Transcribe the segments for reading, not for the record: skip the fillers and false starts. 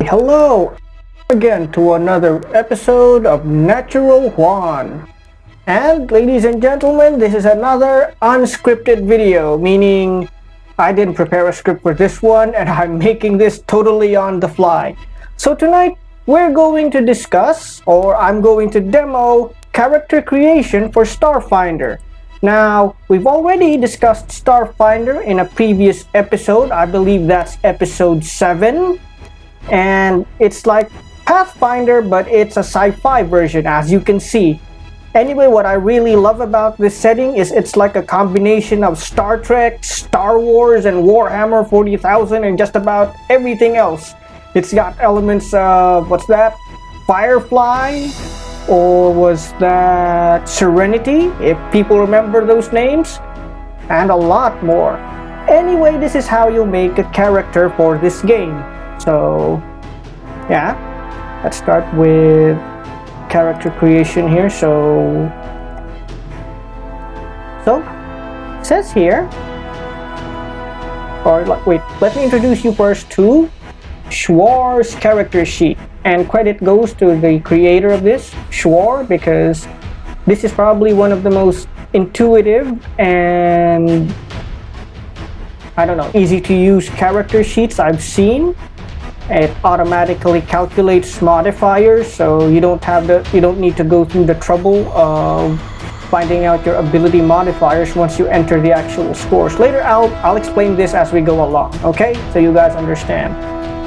Hello again to another episode of Natural Juan. And ladies and gentlemen, this is another unscripted video, meaning I didn't prepare a script for this one and I'm making this totally on the fly. So tonight we're going to discuss, or I'm going to demo, character creation for Starfinder. Now, we've already discussed Starfinder in a previous episode. I believe that's episode 7. And it's like Pathfinder, but it's a sci-fi version, as you can see. Anyway, what I really love about this setting is it's like a combination of Star Trek, Star Wars, and Warhammer 40,000 and just about everything else. It's got elements of, what's that? Firefly? Or was that Serenity, if people remember those names? And a lot more. Anyway, this is how you make a character for this game. So, yeah, let's start with character creation here. So it says here, or wait, let me introduce you first to Shwar's character sheet, and credit goes to the creator of this, Shwar, because this is probably one of the most intuitive and, I don't know, easy to use character sheets I've seen. It automatically calculates modifiers, so you don't need to go through the trouble of finding out your ability modifiers once you enter the actual scores. Later I'll explain this as we go along, okay? So you guys understand.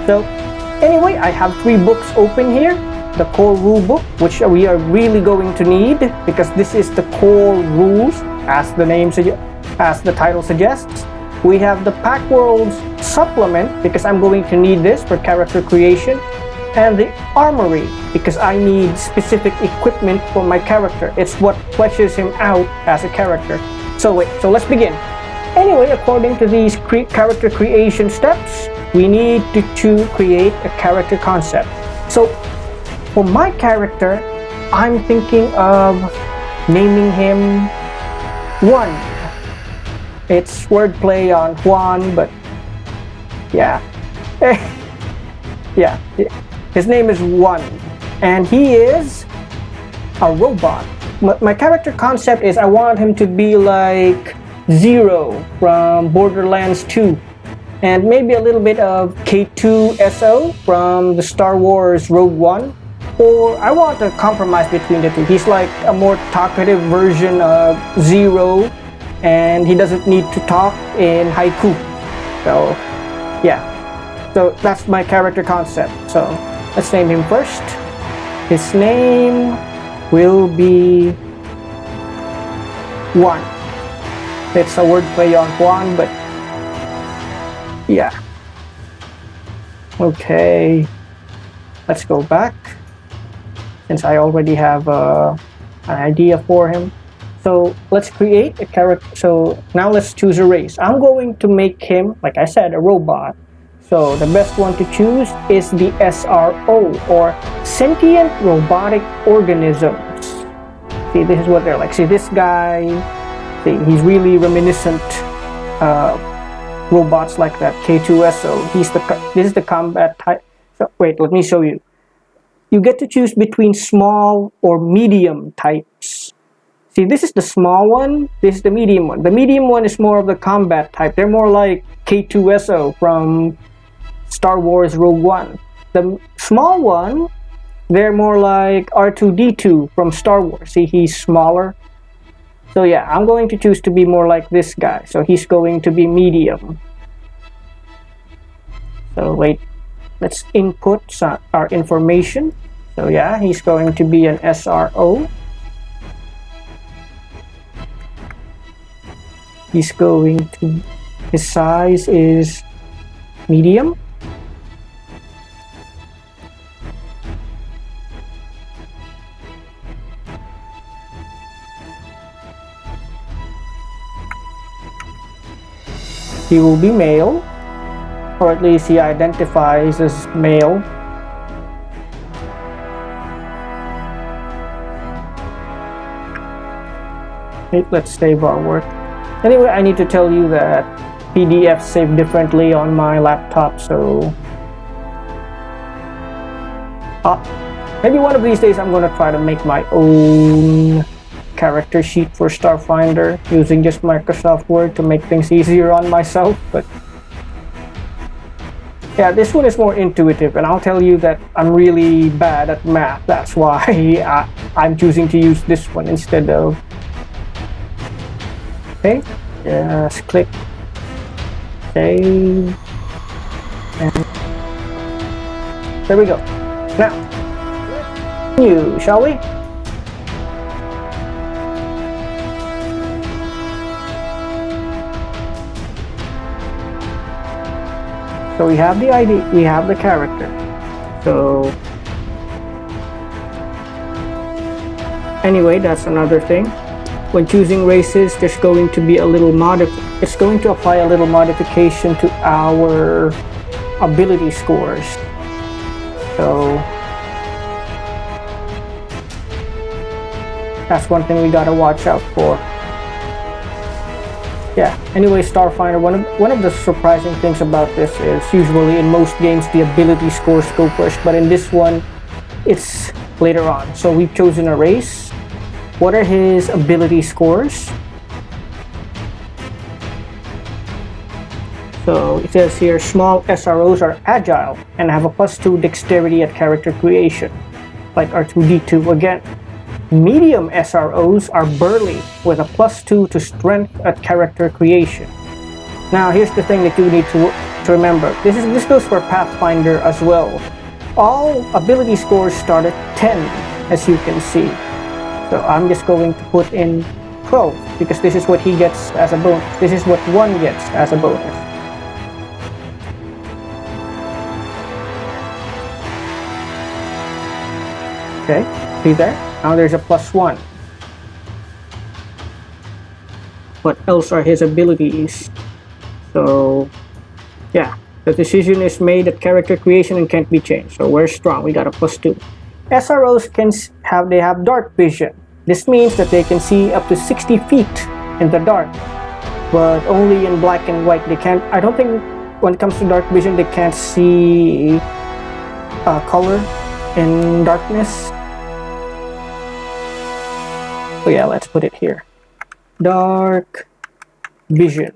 So anyway, I have 3 books open here. The core rulebook, which we are really going to need because this is the core rules, as the title suggests. We have the Pact Worlds supplement, because I'm going to need this for character creation, and the Armory, because I need specific equipment for my character. It's what fleshes him out as a character. So let's begin. Anyway, according to these character creation steps, we need to create a character concept. So for my character, I'm thinking of naming him One. It's wordplay on Juan, but yeah. Yeah, his name is One, and he is a robot. My character concept is I want him to be like Zero from Borderlands 2, and maybe a little bit of K2SO from the Star Wars Rogue One, or I want a compromise between the two. He's like a more talkative version of Zero, and he doesn't need to talk in haiku. So yeah, so that's my character concept. So let's name him first. His name will be Juan. It's a wordplay on Juan, but yeah. Okay, let's go back since I already have an idea for him. So let's create a character. So now let's choose a race. I'm going to make him, like I said, a robot. So the best one to choose is the SRO, or Sentient Robotic Organisms. See, this is what they're like. See, this guy, see, he's really reminiscent robots like that, K2SO. This is the combat type. So wait, let me show you. You get to choose between small or medium types. See, this is the small one, this is the medium one. The medium one is more of the combat type. They're more like K2SO from Star Wars Rogue One. The small one, they're more like R2-D2 from Star Wars. See, he's smaller. So yeah, I'm going to choose to be more like this guy. So he's going to be medium. So wait, let's input our information. So yeah, he's going to be an SRO. His size is medium. He will be male, or at least he identifies as male. Okay, let's save our work. Anyway, I need to tell you that PDFs save differently on my laptop, so Maybe one of these days I'm gonna try to make my own character sheet for Starfinder using just Microsoft Word to make things easier on myself, but yeah, this one is more intuitive, and I'll tell you that I'm really bad at math. That's why I'm choosing to use this one instead of... Okay, just click save, and there we go. Now, new, shall we? So we have the ID, we have the character. So anyway, that's another thing. When choosing races, there's going to be a little it's going to apply a little modification to our ability scores. So that's one thing we gotta watch out for. Yeah, anyway, Starfinder, one of the surprising things about this is usually in most games the ability scores go first, but in this one it's later on. So we've chosen a race. What are his ability scores? So it says here small SROs are agile and have a +2 dexterity at character creation, like R2D2 again. Medium SROs are burly with a +2 to strength at character creation. Now here's the thing that you need to remember. This goes for Pathfinder as well. All ability scores start at 10, as you can see. So I'm just going to put in 12 because this is what he gets as a bonus. This is what one gets as a bonus. Okay, see there? Now there's a +1. What else are his abilities? So yeah, the decision is made at character creation and can't be changed. So we're strong, we got a +2. SROs have dark vision. This means that they can see up to 60 feet in the dark, but only in black and white. They can't, I don't think when it comes to dark vision, they can't see color in darkness. So yeah, let's put it here. Dark vision.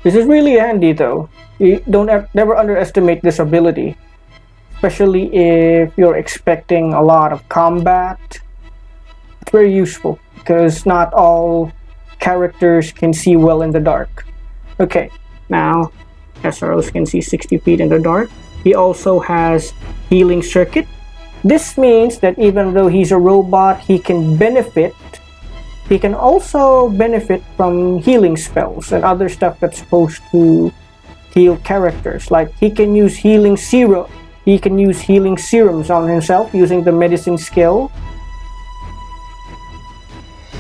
This is really handy though. You never underestimate this ability, especially if you're expecting a lot of combat. It's very useful because not all characters can see well in the dark. Okay, now SROs can see 60 feet in the dark. He also has healing circuit. This means that even though he's a robot, he can also benefit from healing spells and other stuff that's supposed to heal characters. Like he can use healing serums on himself using the medicine skill.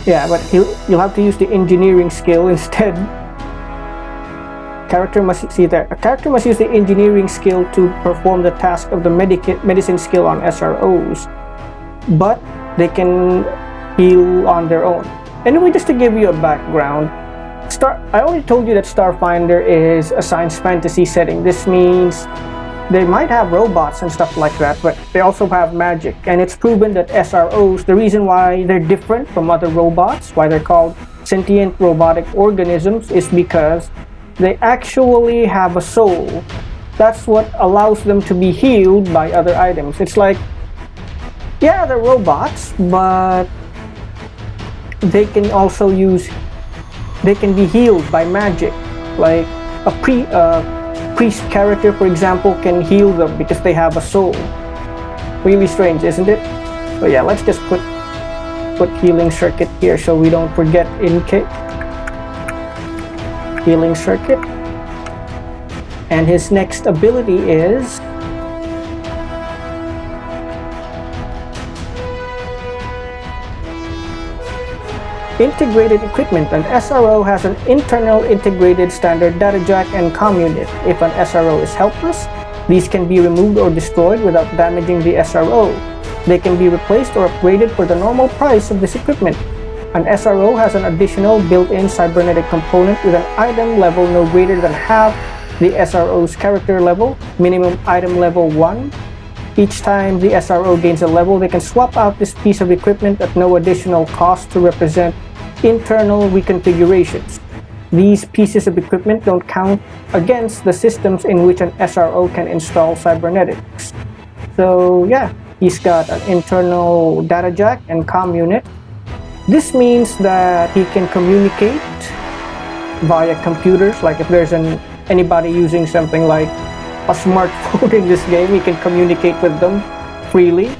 Yeah, but you'll have to use the engineering skill instead. A character must use the engineering skill to perform the task of the medicine skill on SROs, but they can heal on their own. Anyway, just to give you a background, I already told you that Starfinder is a science fantasy setting. This means they might have robots and stuff like that, but they also have magic. And it's proven that SROs, the reason why they're different from other robots, why they're called sentient robotic organisms, is because they actually have a soul. That's what allows them to be healed by other items. It's like, yeah, they're robots, but they can also be healed by magic. Like a priest character, for example, can heal them because they have a soul. Really strange, isn't it? So yeah, let's just put healing circuit here so we don't forget healing circuit. And his next ability is integrated equipment. An SRO has an internal integrated standard data jack and comm unit. If an SRO is helpless, these can be removed or destroyed without damaging the SRO. They can be replaced or upgraded for the normal price of this equipment. An SRO has an additional built-in cybernetic component with an item level no greater than half the SRO's character level, minimum item level 1. Each time the SRO gains a level, they can swap out this piece of equipment at no additional cost to represent internal reconfigurations. These pieces of equipment don't count against the systems in which an SRO can install cybernetics. So yeah, he's got an internal data jack and comm unit. This means that he can communicate via computers, like if there's anybody using something like a smartphone in this game, he can communicate with them freely.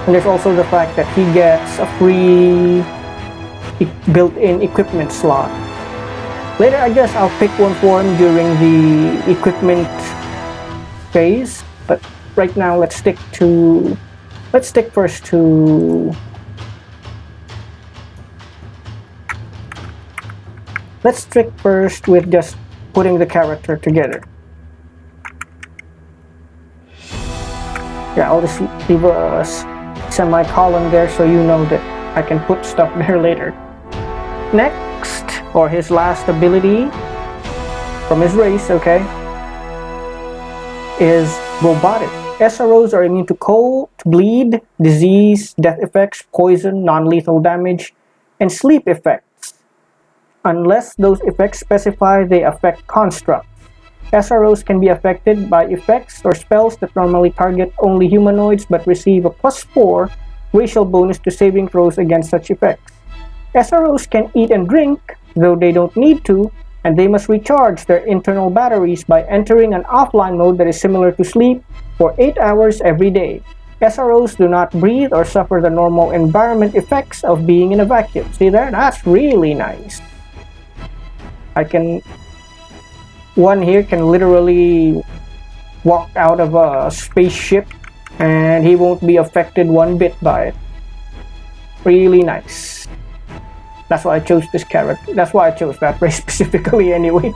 And there's also the fact that he gets a free built-in equipment slot. Later, I guess I'll pick one for him during the equipment phase, but right now let's stick first to let's stick first with just putting the character together. Yeah, I'll just leave a semicolon there so you know that I can put stuff there later. Next, or his last ability from his race, okay, is robotic. SROs are immune to cold, bleed, disease, death effects, poison, non-lethal damage, and sleep effects. Unless those effects specify they affect constructs. SROs can be affected by effects or spells that normally target only humanoids but receive a +4 racial bonus to saving throws against such effects. SROs can eat and drink, though they don't need to, and they must recharge their internal batteries by entering an offline mode that is similar to sleep for 8 hours every day. SROs do not breathe or suffer the normal environment effects of being in a vacuum. See there? That's really nice. One here can literally walk out of a spaceship and he won't be affected one bit by it. Really nice. That's why I chose this character. That's why I chose that race specifically anyway.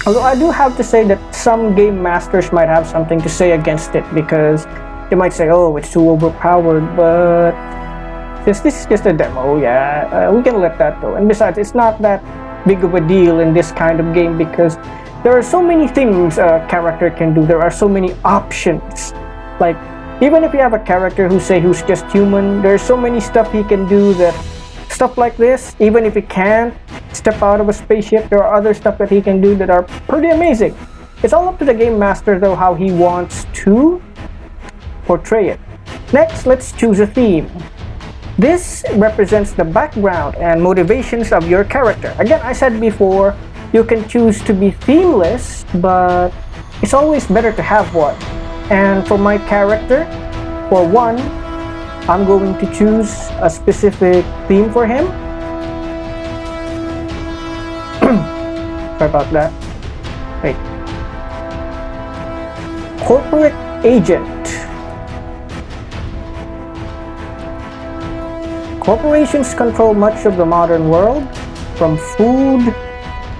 Although I do have to say that some game masters might have something to say against it, because they might say, oh, it's too overpowered, but since this is just a demo, yeah, we can let that go. And besides, it's not that big of a deal in this kind of game because there are so many things a character can do. There are so many options. Like, even if you have a character who's just human, there's so many stuff he can do that stuff like this, even if he can't step out of a spaceship, there are other stuff that he can do that are pretty amazing. It's all up to the game master though how he wants to portray it. Next, let's choose a theme. This represents the background and motivations of your character. Again, I said before, you can choose to be themeless, but it's always better to have one. And for my character, for one, I'm going to choose a specific theme for him. Sorry about that. Wait. Corporate agent. Corporations control much of the modern world, from food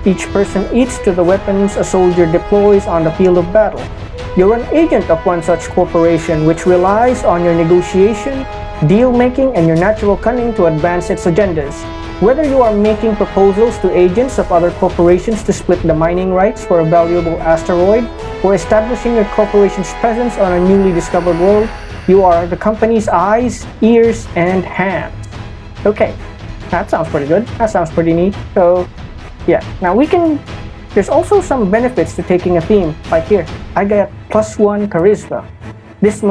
each person eats to the weapons a soldier deploys on the field of battle. You're an agent of one such corporation, which relies on your negotiation, deal-making, and your natural cunning to advance its agendas. Whether you are making proposals to agents of other corporations to split the mining rights for a valuable asteroid, or establishing your corporation's presence on a newly discovered world, you are the company's eyes, ears, and hands. Okay, that sounds pretty good. That sounds pretty neat. So, yeah. Now there's also some benefits to taking a theme. Like here, I get +1 charisma. This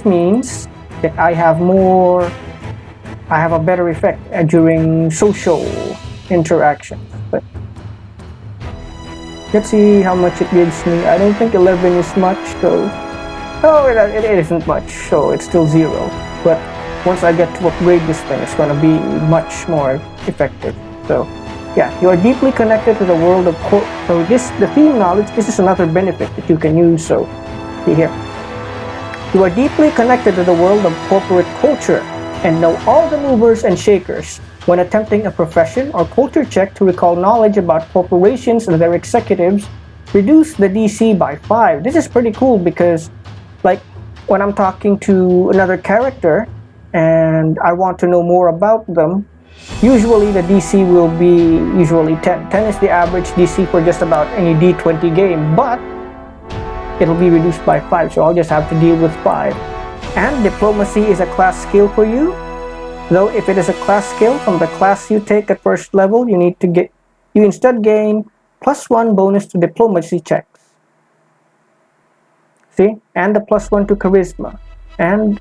means that I have a better effect during social interactions. But let's see how much it gives me. I don't think 11 is much, so it isn't much, so it's still 0. But once I get to upgrade this thing, it's going to be much more effective. So yeah, you are deeply connected to the world of the theme knowledge. This is another benefit that you can use. So see here, you are deeply connected to the world of corporate culture and know all the movers and shakers. When attempting a profession or culture check to recall knowledge about corporations and their executives, reduce the DC by 5. This is pretty cool because Like when I'm talking to another character and I want to know more about them, usually the DC will be usually 10. 10 is the average DC for just about any D20 game, but it'll be reduced by 5, so I'll just have to deal with 5. And diplomacy is a class skill for you, though if it is a class skill from the class you take at first level, you instead gain +1 bonus to diplomacy checks. See? And the +1 to charisma. And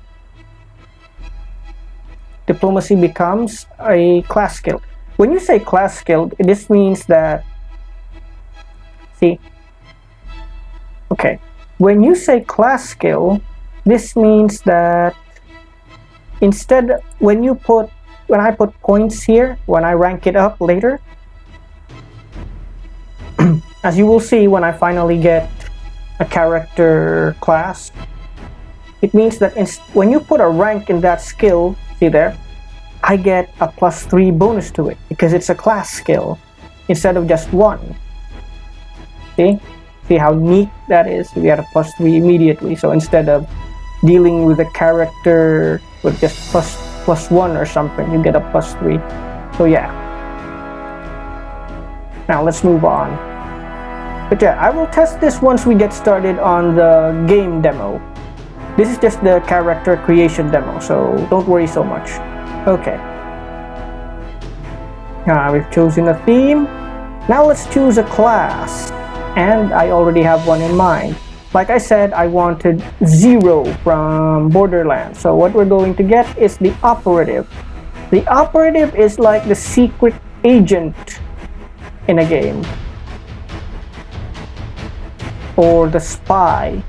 diplomacy becomes a class skill. When you say class skill, this means that, see, okay, when you say class skill, this means that instead, when I put points here, when I rank it up later, as you will see when I finally get a character class, it means that when you put a rank in that skill, see there, I get a +3 bonus to it because it's a class skill instead of just 1. See how neat that is? We get a +3 immediately. So instead of dealing with a character with just +1 or something, you get a +3. So yeah. Now let's move on. But yeah, I will test this once we get started on the game demo. This is just the character creation demo, so don't worry so much. Okay. We've chosen a theme. Now let's choose a class. And I already have one in mind. Like I said, I wanted Zero from Borderlands. So what we're going to get is the Operative. The Operative is like the secret agent in a game. Or the Spy.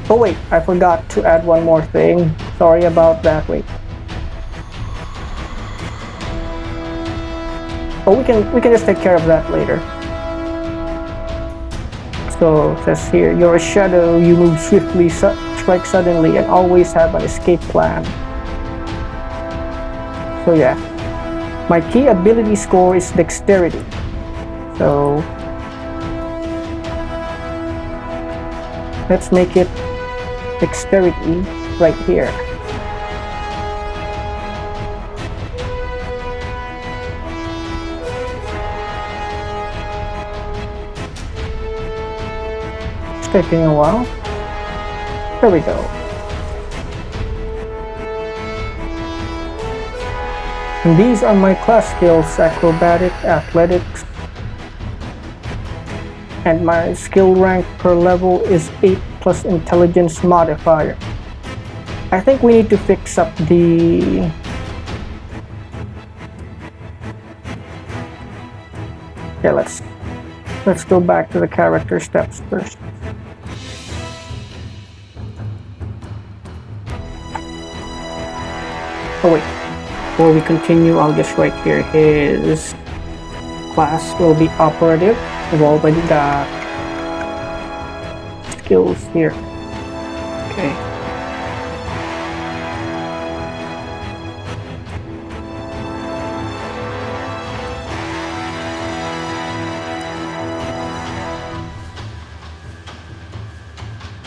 Oh wait, I forgot to add one more thing. Sorry about that, wait. Oh, we can just take care of that later. So it says here, you're a shadow, you move swiftly, strike suddenly, and always have an escape plan. So yeah, my key ability score is Dexterity. So let's make it Dexterity right here. Taking a while. There we go. And these are my class skills: acrobatic, athletics, and my skill rank per level is 8 plus intelligence modifier. I think we need to fix up the let's go back to the character steps first. Oh wait, before we continue, I'll just write here his class will be Operative. We've already got skills here. Okay.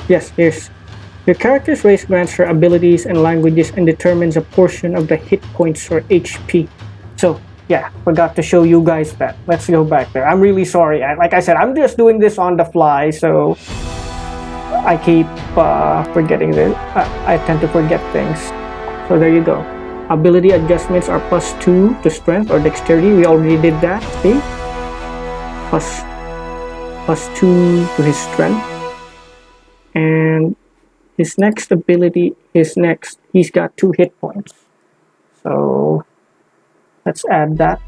Yes, here's your character's race grants her abilities and languages and determines a portion of the hit points or HP. So yeah, forgot to show you guys that. Let's go back there. I'm really sorry. Like I said, I'm just doing this on the fly, so I keep forgetting this. I tend to forget things. So there you go. Ability adjustments are +2 to strength or dexterity. We already did that. See? +2 to his strength. And his next ability is next. He's got 2 hit points. So let's add that.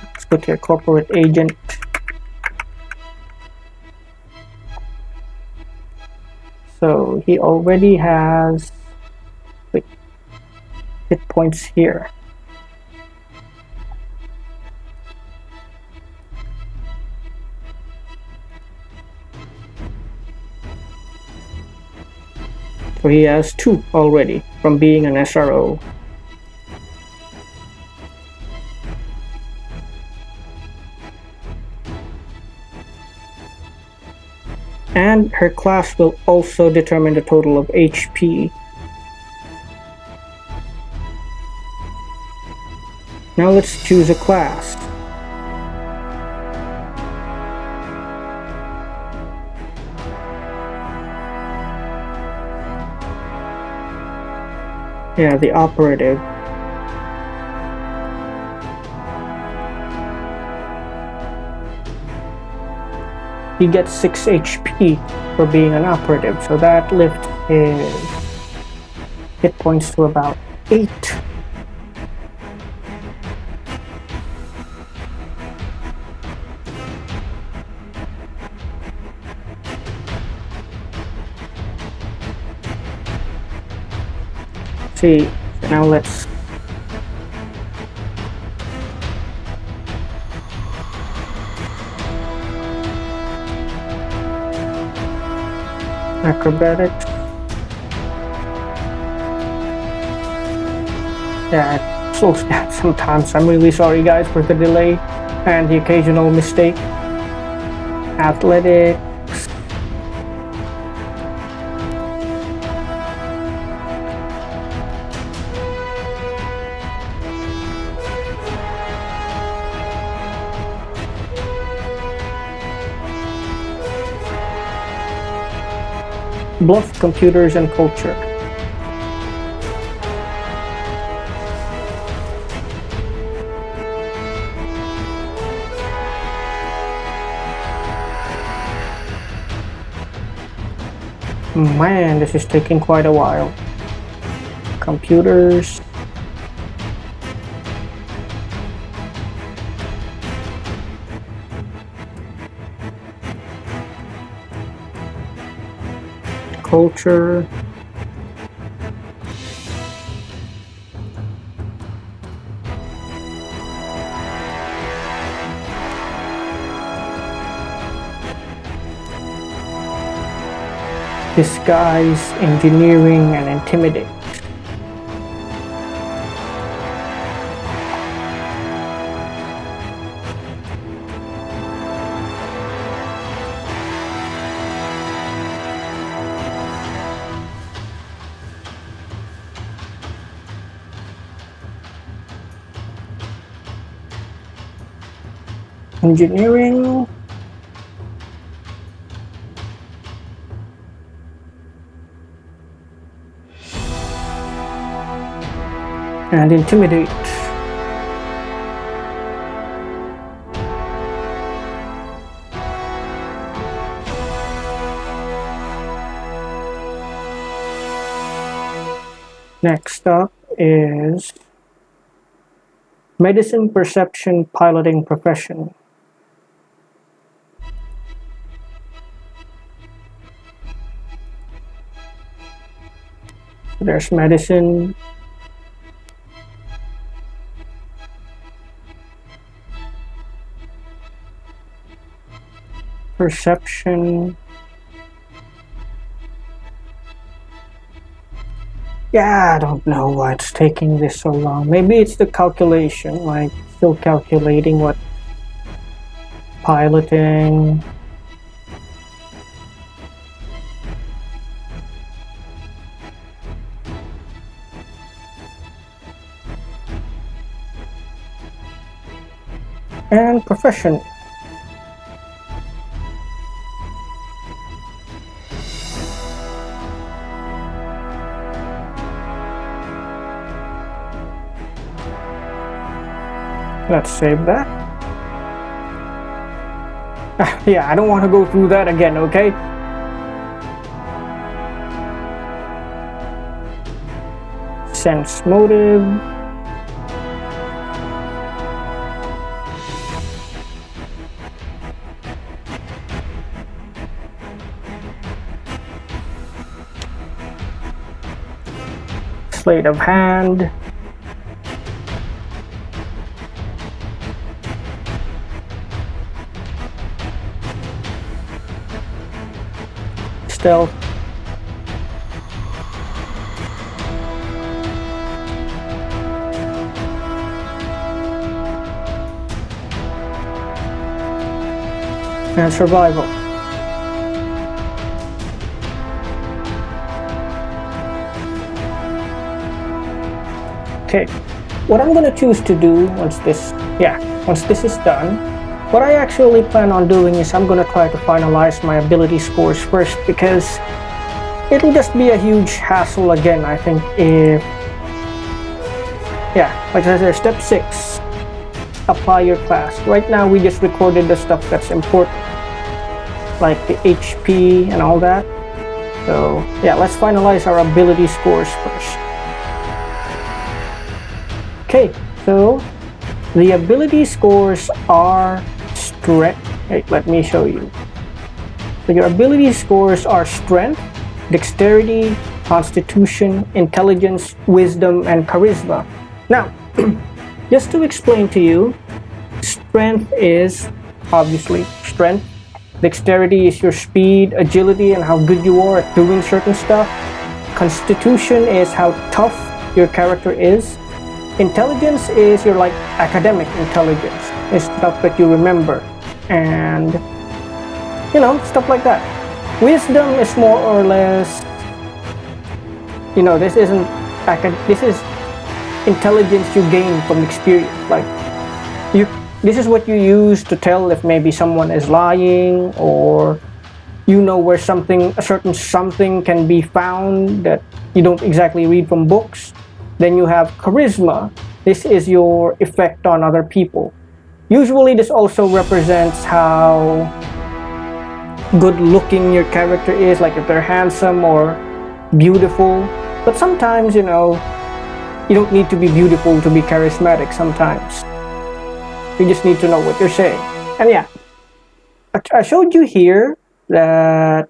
Let's go to your corporate agent. So he already has hit points here. So he has 2 already from being an SRO. And her class will also determine the total of HP. Now let's choose a class. Yeah, the operative. He gets 6 HP for being an operative, so that lifts his hit points to about 8. See, now let's acrobatics. Yeah, it slows down sometimes. I'm really sorry guys for the delay and the occasional mistake. Athletics. Bluff, computers, and culture. Man, this is taking quite a while. Computers. Culture. Disguise, engineering, and intimidate. Engineering. And intimidate. Next up is medicine, perception, piloting, profession. There's medicine. Perception. Yeah, I don't know why it's taking this so long. Maybe it's the calculation, like still calculating what piloting. And profession. Let's save that. Yeah, I don't want to go through that again, okay? Sense motive. Sleight of hand. Stealth. And survival. Okay, what I'm gonna choose to do once this is done, what I actually plan on doing is I'm gonna try to finalize my ability scores first, because it'll just be a huge hassle again, I think, if, like I said, step 6, apply your class. Right now we just recorded the stuff that's important, like the HP and all that. So yeah, let's finalize our ability scores first. Okay, so the ability scores are strength. Hey, let me show you. So your ability scores are strength, dexterity, constitution, intelligence, wisdom, and charisma. Now, just to explain to you, strength is obviously strength. Dexterity is your speed, agility, and how good you are at doing certain stuff. Constitution is how tough your character is. Intelligence is your like academic intelligence. It's stuff that you remember, and you know, stuff like that. Wisdom is more or less, you know, this is intelligence you gain from experience. Like this is what you use to tell if maybe someone is lying, or you know where a certain something can be found that you don't exactly read from books. Then you have charisma. This is your effect on other people. Usually this also represents how good looking your character is, like if they're handsome or beautiful. But sometimes, you know, you don't need to be beautiful to be charismatic sometimes. You just need to know what you're saying. And yeah, I showed you here that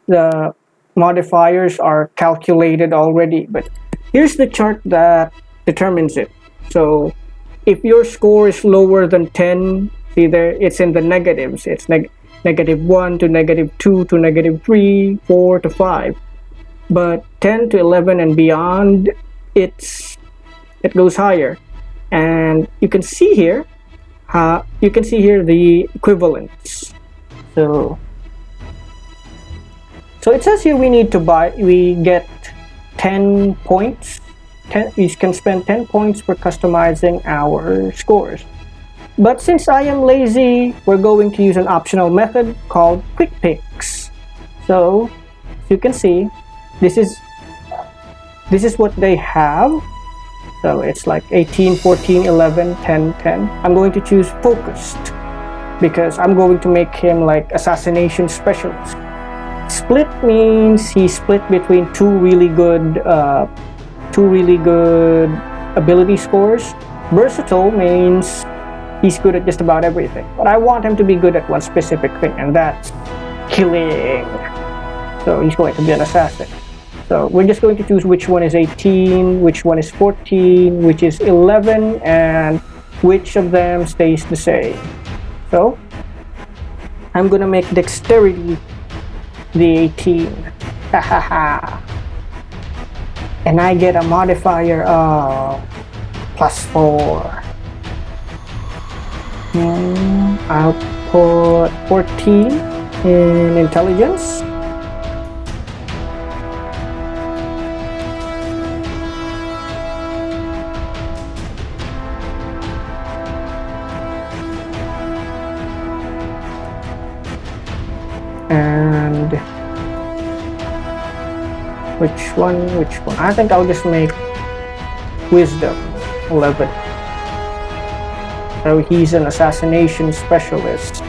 the modifiers are calculated already, but here's the chart that determines it. So if your score is lower than 10, see there, it's in the negatives. It's negative 1 to negative 2 to negative 3, 4 to 5. But 10 to 11 and beyond, it goes higher. And you can see here the equivalents. So it says here we get 10 points. We can spend 10 points for customizing our scores. But since I am lazy, we're going to use an optional method called quick picks. So as you can see, this is what they have. So it's like 18, 14, 11, 10, 10. I'm going to choose focused because I'm going to make him like assassination specialist. Split means he split between two really good ability scores. Versatile means he's good at just about everything. But I want him to be good at one specific thing, and that's killing. So he's going to be an assassin. So we're just going to choose which one is 18, which one is 14, which is 11, and which of them stays the same. So I'm gonna make dexterity the 18. And I get a modifier of +4. I'll put 14 in intelligence. And which one? I think I'll just make wisdom 11. So he's an assassination specialist.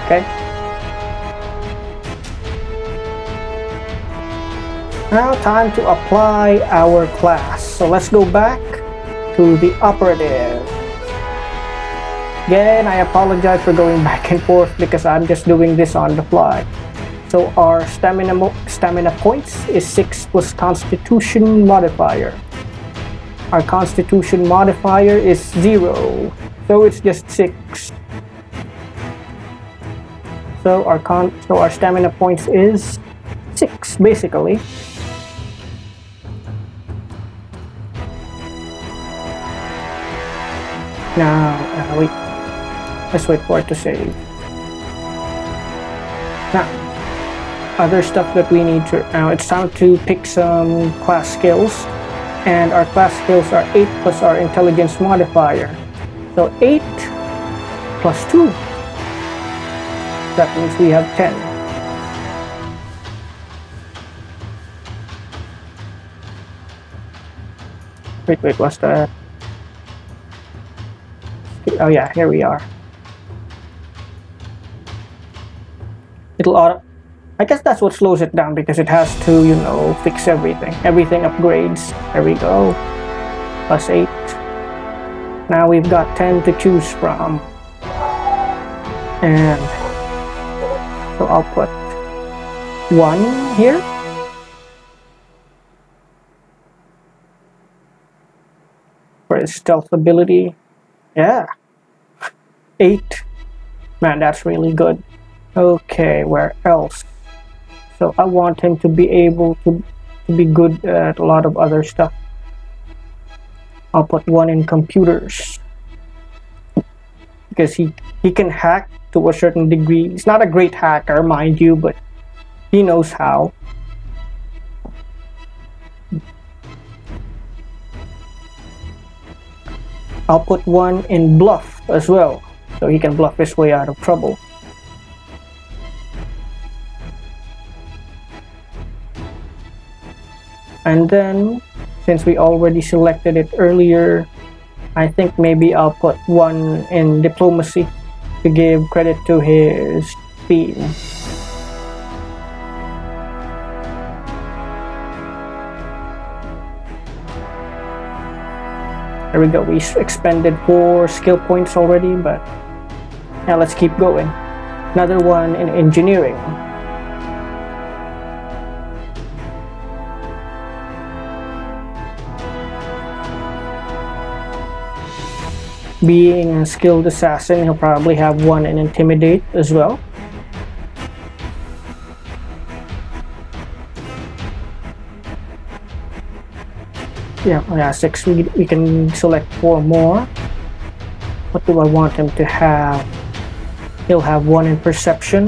Okay. Now time to apply our class. So let's go back to the operative. Again, I apologize for going back and forth because I'm just doing this on the fly. So our stamina points is 6 plus constitution modifier. Our constitution modifier is 0, so it's just 6. So our stamina points is 6 basically. Now wait. Let's wait for it to save. Now, other stuff that we need to... Now it's time to pick some class skills. And our class skills are 8 plus our intelligence modifier. So 8 plus 2. That means we have 10. Wait, what's that? Oh yeah, here we are. It'll auto. I guess that's what slows it down because it has to, you know, fix everything. Everything upgrades. There we go. Plus 8. Now we've got 10 to choose from. And so I'll put 1 here. For his stealth ability. Yeah. 8. Man, that's really good. Okay, where else? So I want him to be able to be good at a lot of other stuff. I'll put 1 in computers. Because he can hack to a certain degree. He's not a great hacker, mind you, but he knows how. I'll put 1 in bluff as well, so he can bluff his way out of trouble. And then, since we already selected it earlier, I think maybe I'll put 1 in diplomacy to give credit to his team. There we go, we expended 4 skill points already, but now let's keep going. Another 1 in engineering. Being a skilled assassin, he'll probably have 1 in intimidate as well. Yeah, 6. We can select 4 more. What do I want him to have? He'll have 1 in perception.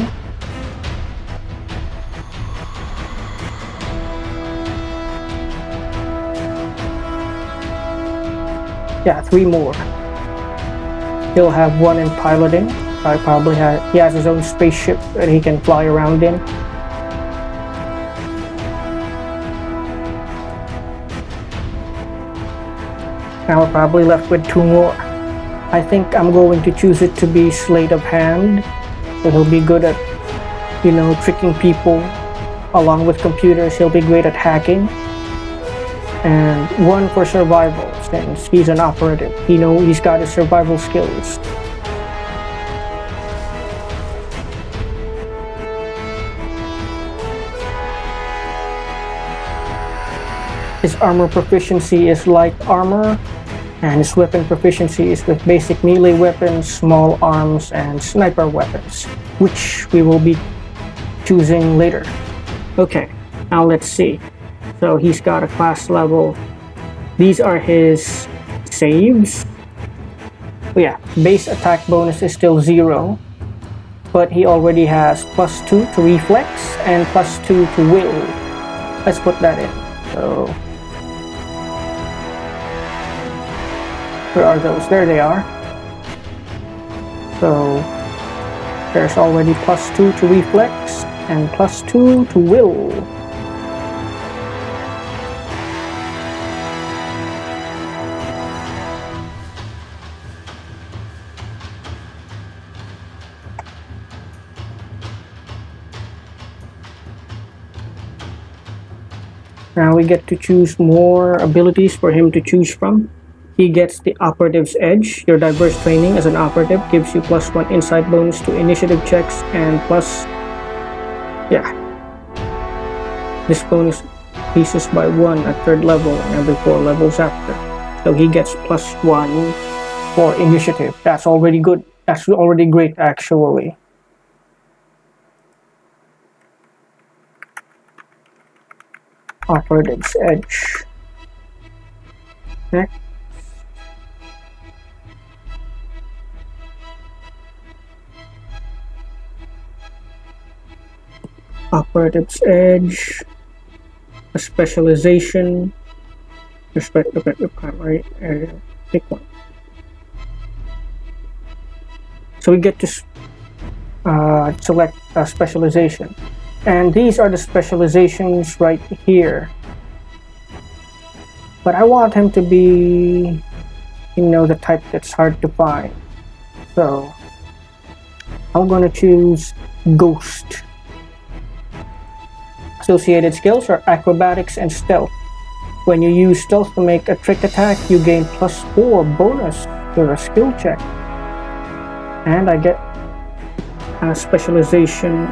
Yeah, 3 more. He'll have 1 in piloting. He has his own spaceship that he can fly around in. Now we're probably left with 2 more. I think I'm going to choose it to be sleight of hand. So he'll be good at, you know, tricking people. Along with computers, he'll be great at hacking. And 1 for survival, since he's an operative. He's got his survival skills. His armor proficiency is light armor, and his weapon proficiency is with basic melee weapons, small arms, and sniper weapons, which we will be choosing later. Okay, now let's see. So he's got a class level. These are his saves. Oh yeah, base attack bonus is still 0, but he already has +2 to reflex and +2 to will. Let's put that in. So where are those? There they are. So there's already +2 to reflex and +2 to will. Now we get to choose more abilities for him to choose from. He gets the Operative's Edge. Your diverse training as an operative gives you +1 insight bonus to initiative checks and this bonus increases by 1 at 3rd level and every 4 levels after. So he gets +1 for initiative. That's already good. That's already great, actually. Operative's Edge. Next. Operative's Edge. A specialization. Respect the primary area. Pick one. So we get to select a specialization. And these are the specializations right here. But I want him to be, the type that's hard to find. So I'm gonna choose Ghost. Associated skills are acrobatics and stealth. When you use stealth to make a trick attack, you gain +4 bonus to a skill check. And I get a specialization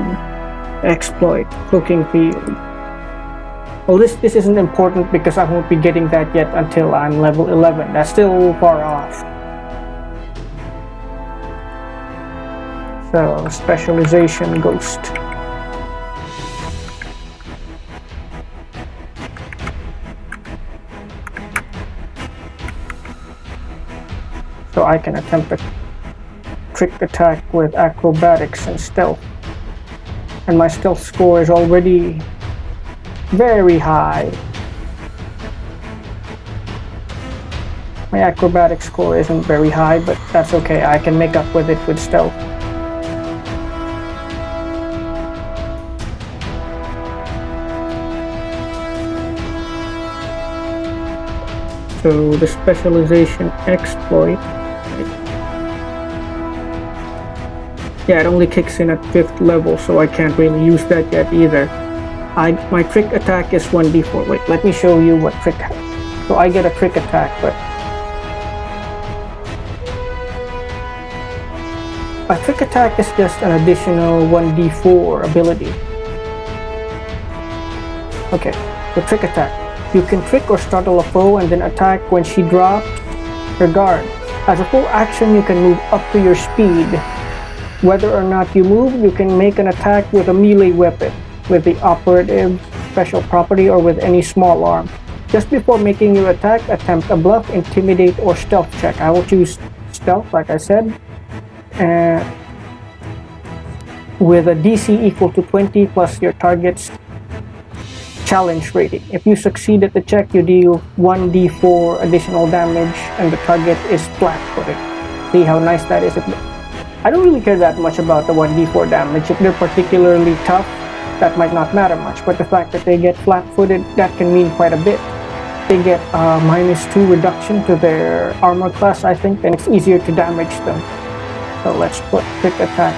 exploit, cloaking field. Well, this isn't important because I won't be getting that yet until I'm level 11. That's still far off. So, specialization Ghost. So I can attempt a trick attack with acrobatics and stealth. And my stealth score is already very high. My acrobatics score isn't very high, but that's okay. I can make up with it with stealth. So the specialization exploit, yeah, it only kicks in at 5th level, so I can't really use that yet either. My trick attack is 1d4. Wait, let me show you what trick has. So I get a trick attack, but a trick attack is just an additional 1d4 ability. Okay, the trick attack. You can trick or startle a foe and then attack when she drops her guard. As a full action, you can move up to your speed. Whether or not you move, you can make an attack with a melee weapon, with the operative special property, or with any small arm. Just before making your attack, attempt a bluff, intimidate, or stealth check. I will choose stealth, like I said, and with a DC equal to 20 plus your target's challenge rating. If you succeed at the check, you deal 1d4 additional damage and the target is flat-footed. See how nice that is? I don't really care that much about the 1d4 damage. If they're particularly tough, that might not matter much, but the fact that they get flat-footed, that can mean quite a bit. They get a -2 reduction to their armor class, I think, and it's easier to damage them. So let's put quick attack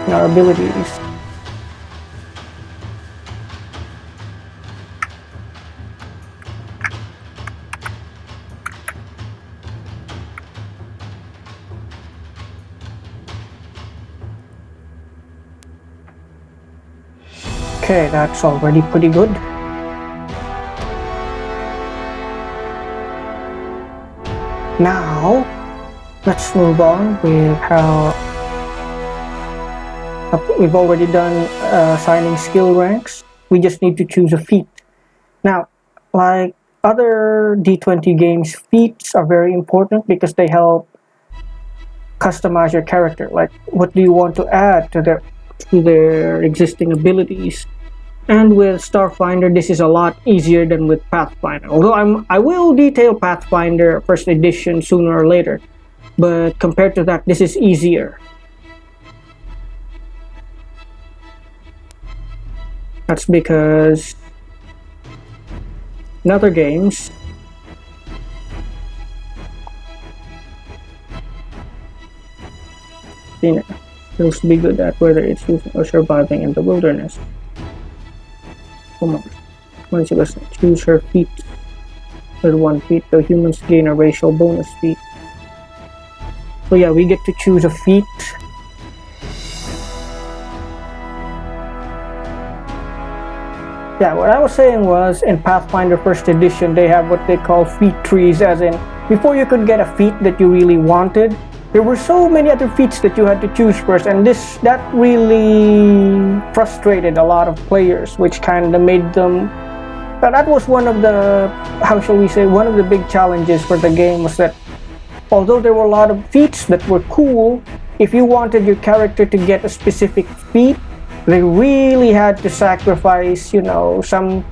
in our abilities. Okay, that's already pretty good. Now, let's move on with how we've already done assigning skill ranks. We just need to choose a feat. Now, like other D20 games, feats are very important because they help customize your character. Like, what do you want to add to their existing abilities? And with Starfinder, this is a lot easier than with Pathfinder. Although I will detail Pathfinder first edition sooner or later, but compared to that, this is easier. That's because in other games, supposed to be good at whether it's using or surviving in the wilderness. Once you choose her feat with 1 feat, the humans gain a racial bonus feat. So yeah, we get to choose a feat. Yeah, what I was saying was in Pathfinder First Edition, they have what they call feat trees, as in before you could get a feat that you really wanted, there were so many other feats that you had to choose first, and that really frustrated a lot of players, which kind of made them. That was one of the, how shall we say, one of the big challenges for the game was that although there were a lot of feats that were cool, if you wanted your character to get a specific feat, they really had to sacrifice, some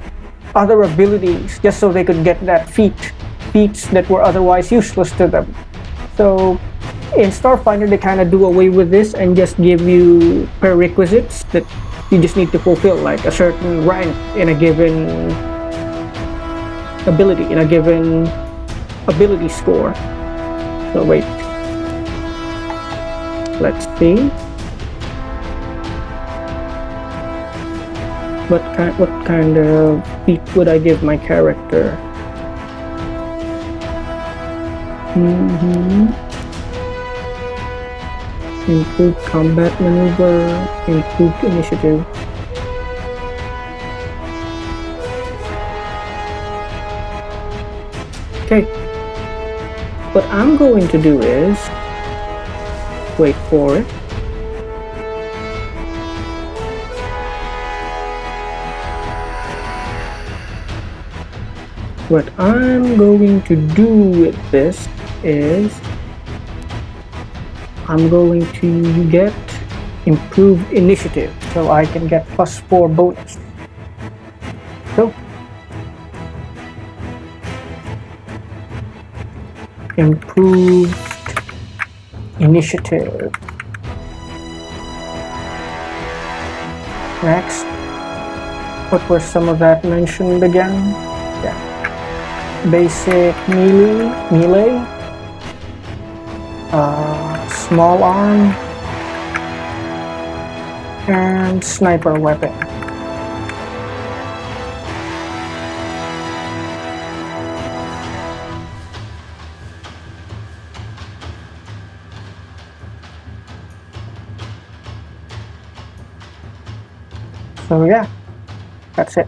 other abilities just so they could get that feats that were otherwise useless to them. So in Starfinder, they kind of do away with this and just give you prerequisites that you just need to fulfill, like a certain rank in a given ability, in a given ability score. So wait, let's see. What kind of feat would I give my character? Improved combat maneuver, improved initiative. Okay, what I'm going to do is wait for it. What I'm going to do with this is I'm going to get improved initiative so I can get +4 bonus. So improved initiative. Next, what were some of that mentioned again? Yeah, basic melee, small arm, and sniper weapon. So yeah, that's it.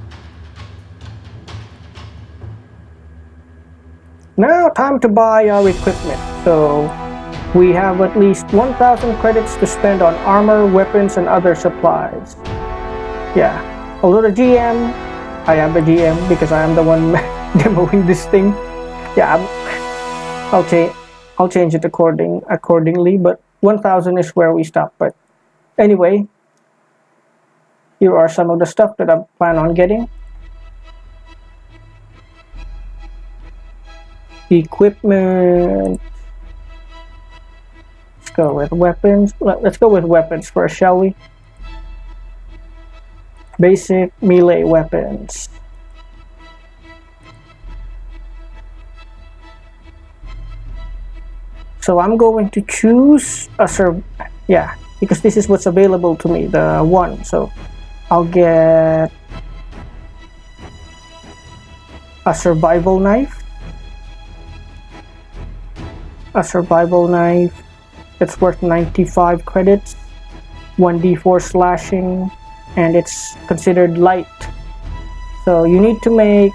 Now time to buy our equipment. So we have at least 1,000 credits to spend on armor, weapons, and other supplies. Yeah, although the GM, I am the GM because I am the one demoing this thing. Yeah, I'll change it accordingly, but 1,000 is where we stop. But anyway, here are some of the stuff that I plan on getting. Equipment. Let's go with weapons. Let's go with weapons first, shall we? Basic melee weapons. So I'm going to choose a because this is what's available to me, the one. So I'll get a survival knife. A survival knife that's worth 95 credits, 1d4 slashing, and it's considered light. So you need to make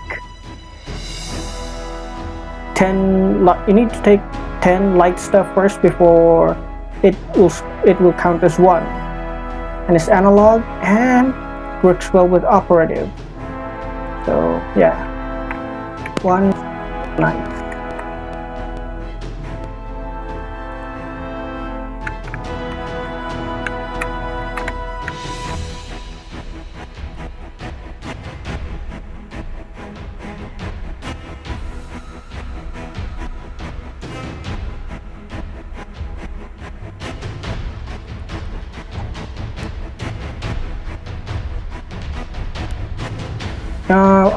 10. You need to take 10 light stuff first before it will count as one. And it's analog and works well with operative. So yeah, one knife.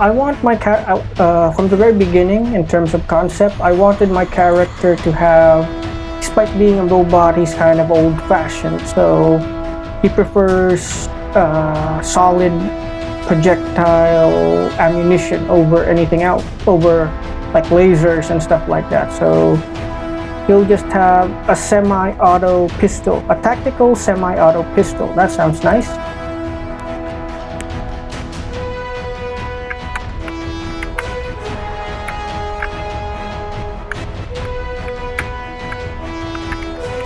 I want my from the very beginning, in terms of concept, I wanted my character to have, despite being a robot, he's kind of old-fashioned. So he prefers solid projectile ammunition over anything else, over like lasers and stuff like that. So he'll just have a semi-auto pistol, a tactical semi-auto pistol. That sounds nice.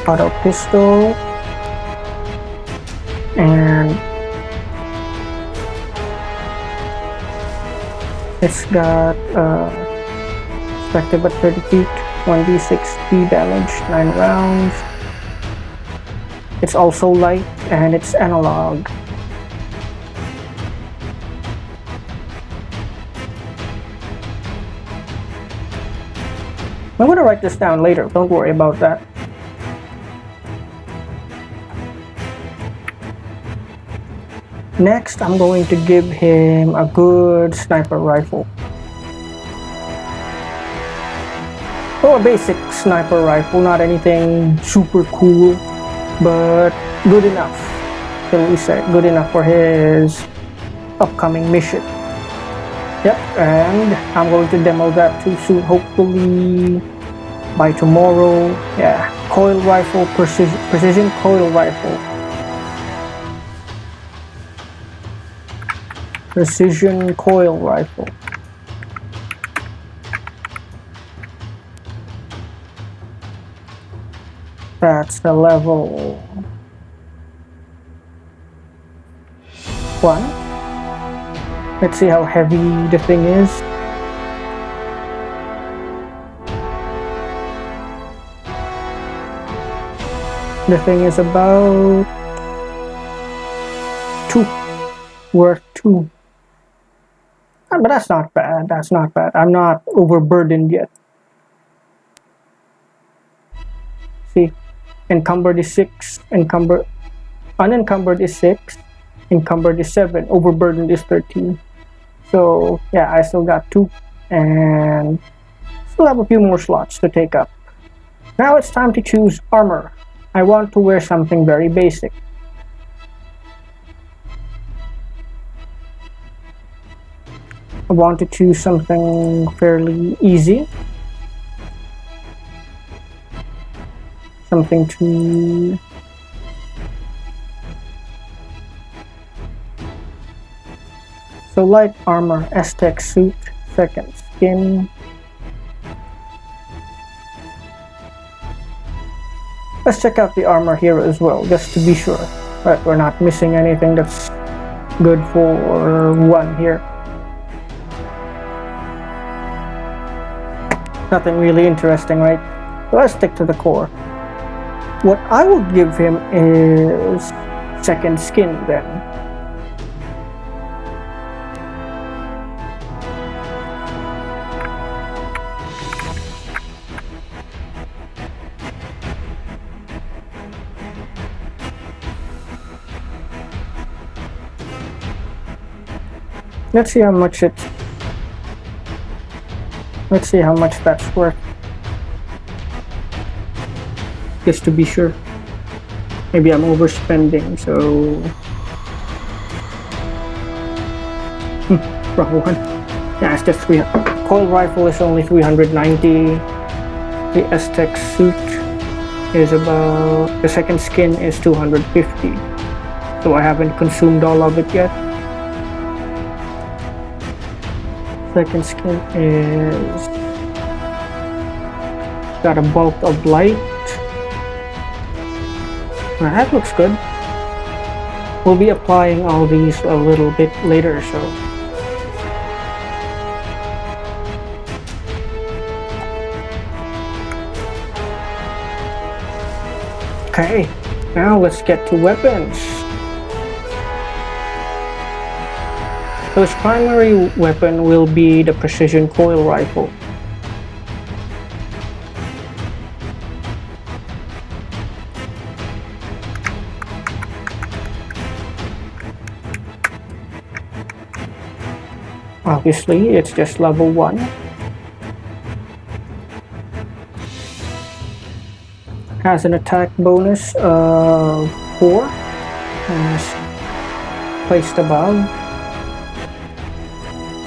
Auto pistol, and it's got effective at 30 feet, 1d6 speed damage, 9 rounds. It's also light and it's analog. I'm gonna write this down later, don't worry about that. Next, I'm going to give him a good sniper rifle. So a basic sniper rifle, not anything super cool, but good enough, shall we say, good enough for his upcoming mission. Yep, and I'm going to demo that too soon, hopefully by tomorrow. Yeah, coil rifle, precision coil rifle. Precision coil rifle. That's the level 1. Let's see how heavy the thing is. The thing is about 2. Worth 2. But that's not bad. That's not bad. I'm not overburdened yet. See, encumbered is 6. Unencumbered is 6. Encumbered is 7. Overburdened is 13. So yeah, I still got 2, and still have a few more slots to take up. Now it's time to choose armor. I want to wear something very basic. I want to choose something fairly easy. Something to... So light armor, Aztec suit, second skin. Let's check out the armor here as well, just to be sure that we're not missing anything that's good for 1 here. Nothing really interesting, right? So let's stick to the core. What I would give him is second skin then. Let's see how much that's worth. Just to be sure. Maybe I'm overspending, so... wrong one. Yeah, it's just 300. Coil rifle is only 390. The Aztec suit is about... The second skin is 250. So I haven't consumed all of it yet. Second skin is got a bulk of light. That looks good. We'll be applying all these a little bit later, so okay, now let's get to weapons. So his primary weapon will be the precision coil rifle. Obviously, it's just level 1. Has an attack bonus of 4, and is placed above.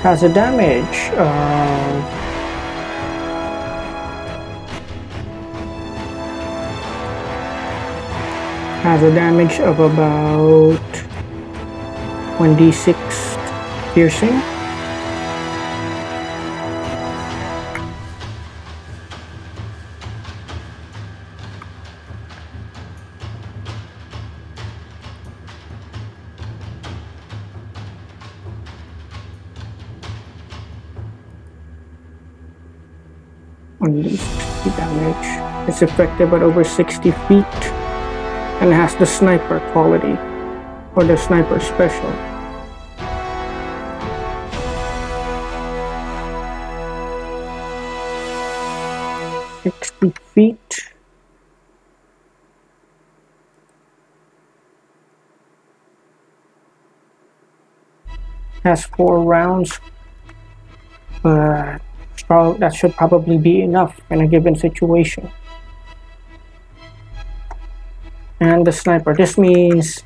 Has a damage of about 1d6 piercing. Only 60 damage. It's effective at over 60 feet and has the sniper quality, or the sniper special. feet. Has 4 rounds, but that should probably be enough in a given situation. And the sniper, this means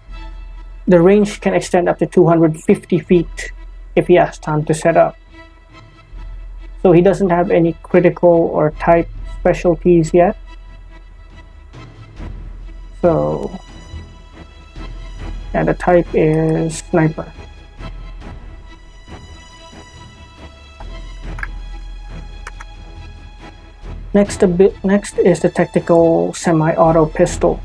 the range can extend up to 250 feet if he has time to set up. So he doesn't have any critical or type specialties yet. So yeah, the type is sniper. Next is the tactical semi-auto pistol.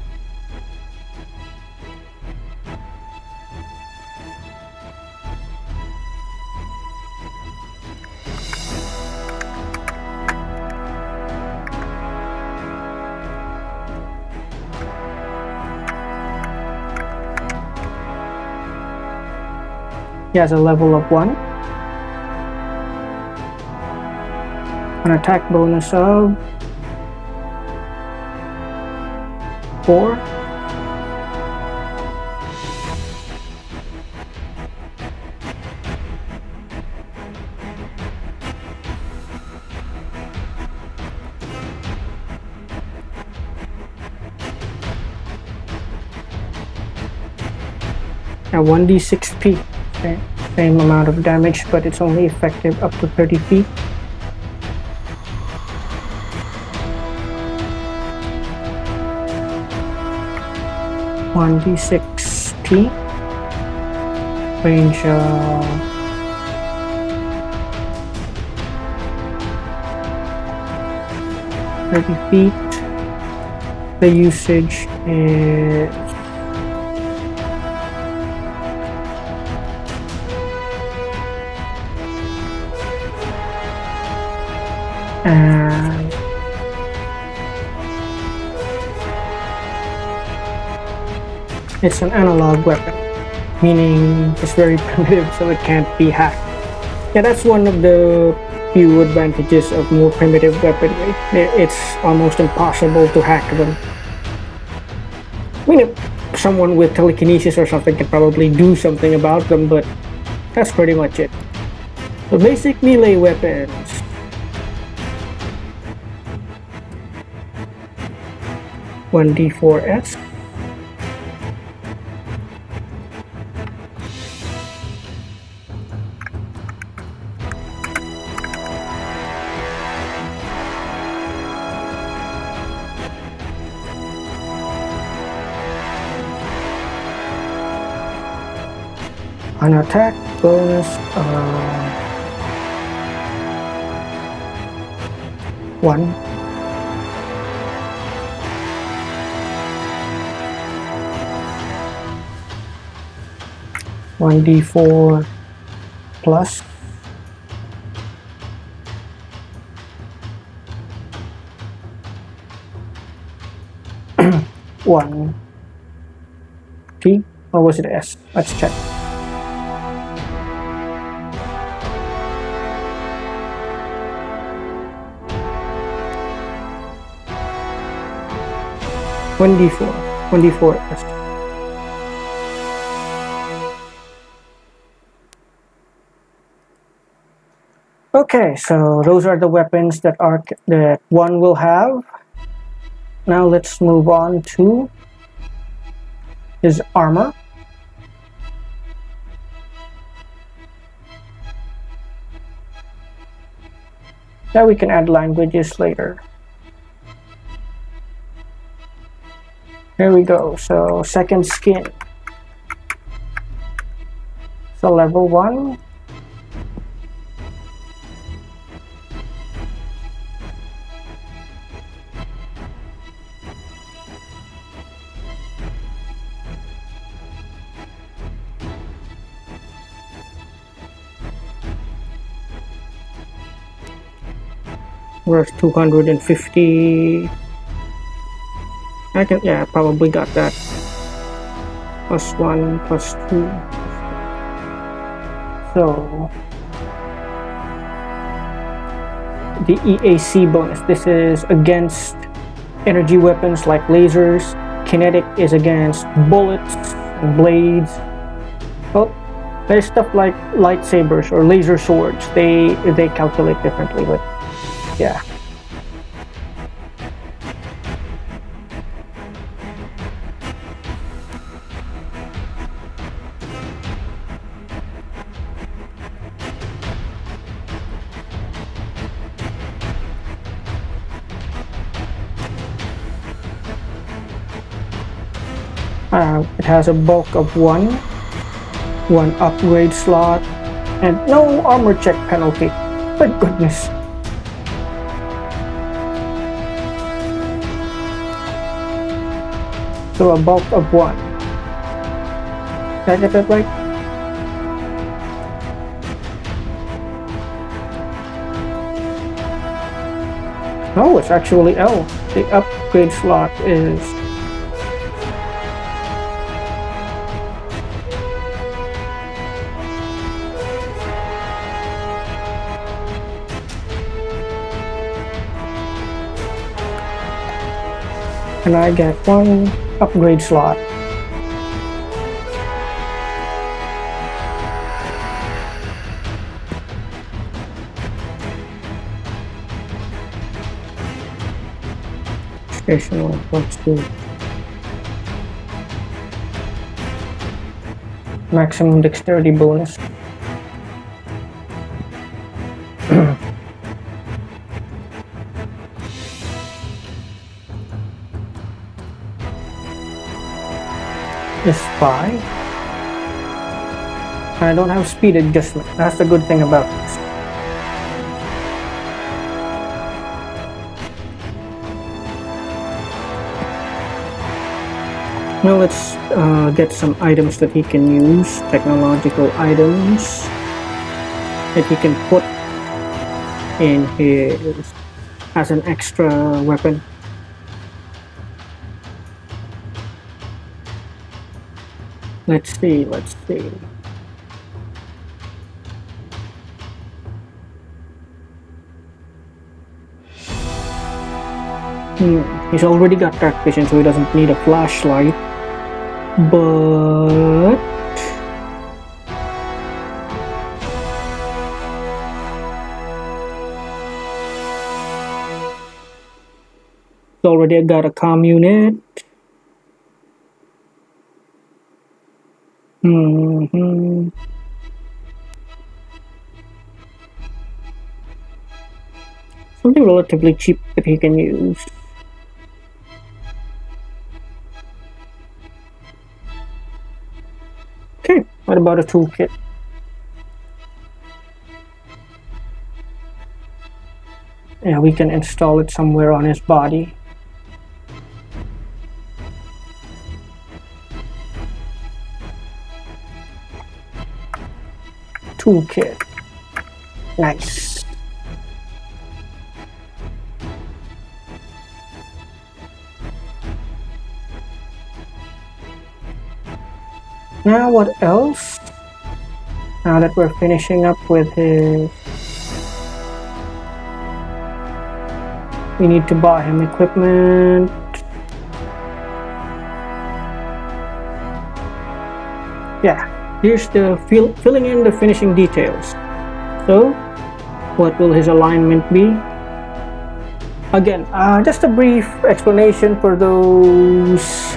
He has a level of 1. An attack bonus of 4. Now 1d6p. Okay. Same amount of damage, but it's only effective up to 30 feet. (1d6p) range 30 feet. The usage is and it's an analog weapon, meaning it's very primitive, so it can't be hacked. Yeah, that's one of the few advantages of more primitive weaponry. It's almost impossible to hack them. I mean, if someone with telekinesis or something can probably do something about them, but that's pretty much it. So basic melee weapons. (1d4s). An attack bonus of 1. (1d4 plus) (1 T) or was it S? Let's check. (1d4 S). Okay, so those are the weapons that one will have. Now let's move on to his armor. Now we can add languages later. Here we go. So second skin. So level 1. Worth 250. I probably got that. +1, +2. So the EAC bonus. This is against energy weapons like lasers. Kinetic is against bullets and blades. Well, there's stuff like lightsabers or laser swords. They calculate differently, but yeah. It has a bulk of one upgrade slot, and no armor check penalty. Thank goodness. So a bulk of one. Did I get that right? No, it's actually L. The upgrade slot is and I get one upgrade slot. Station 1.2. Maximum dexterity bonus. Is 5. I don't have speed adjustment. That's the good thing about this. Now let's get some items that he can use. Technological items that he can put in his as an extra weapon. Let's see. He's already got dark vision, so he doesn't need a flashlight. But he's already got a comm unit. Something relatively cheap that he can use. Okay, what about a toolkit? Yeah, we can install it somewhere on his body. Toolkit. Nice. Now what else? Now that we're finishing up with his... We need to buy him equipment. Yeah. Here's the filling in the finishing details. So, what will his alignment be? Again, just a brief explanation for those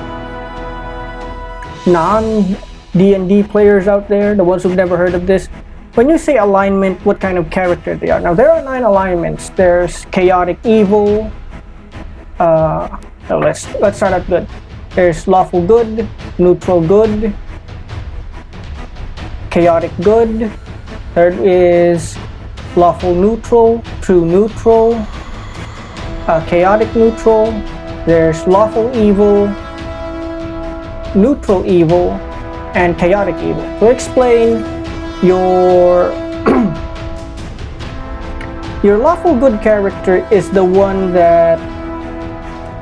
non-D&D players out there, the ones who've never heard of this. When you say alignment, what kind of character they are? Now, there are 9 alignments. There's chaotic evil. So let's start out good. There's lawful good, neutral good, chaotic good. Third is lawful neutral, true neutral, chaotic neutral. There's lawful evil, neutral evil, and chaotic evil. To explain, your your lawful good character is the one that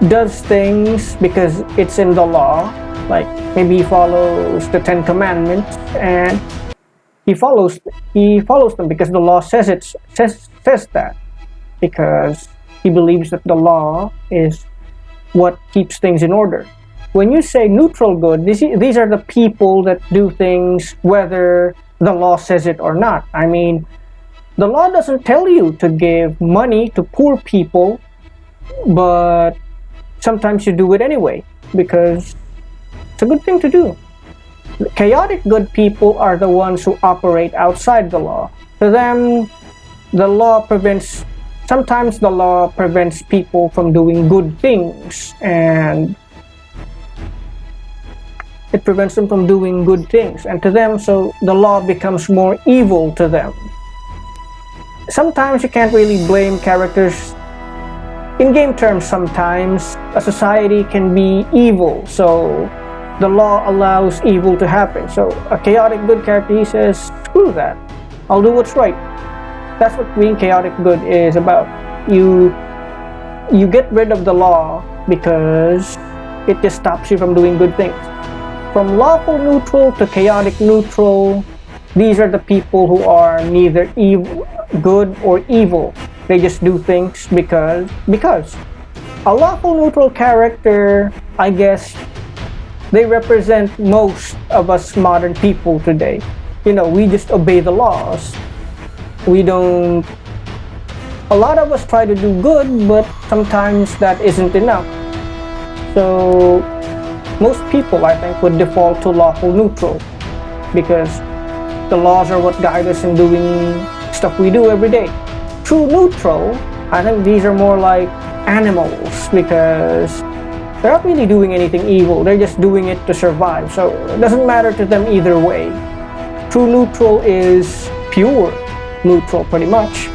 does things because it's in the law, like maybe he follows the 10 commandments and he follows them because the law says that. because he believes that the law is what keeps things in order. When you say neutral good, these are the people that do things whether the law says it or not. I mean, the law doesn't tell you to give money to poor people, but sometimes you do it anyway because it's a good thing to do. Chaotic good people are the ones who operate outside the law. To them, the law prevents, sometimes the law prevents people from doing good things, and it prevents them from doing good things. And to them, so the law becomes more evil to them. Sometimes you can't really blame characters. In game terms, sometimes a society can be evil, so the law allows evil to happen. So a chaotic good character, he says, screw that, I'll do what's right. That's what being chaotic good is about. You get rid of the law because it just stops you from doing good things. From lawful neutral to chaotic neutral, these are the people who are neither evil, good or evil. They just do things because. A lawful neutral character, I guess, they represent most of us modern people today. You know, we just obey the laws. We don't. A lot of us try to do good, but sometimes that isn't enough. So most people, I think, would default to lawful neutral because the laws are what guide us in doing stuff we do every day. True neutral, I think these are more like animals because they're not really doing anything evil, they're just doing it to survive, so it doesn't matter to them either way. True neutral is pure neutral, pretty much.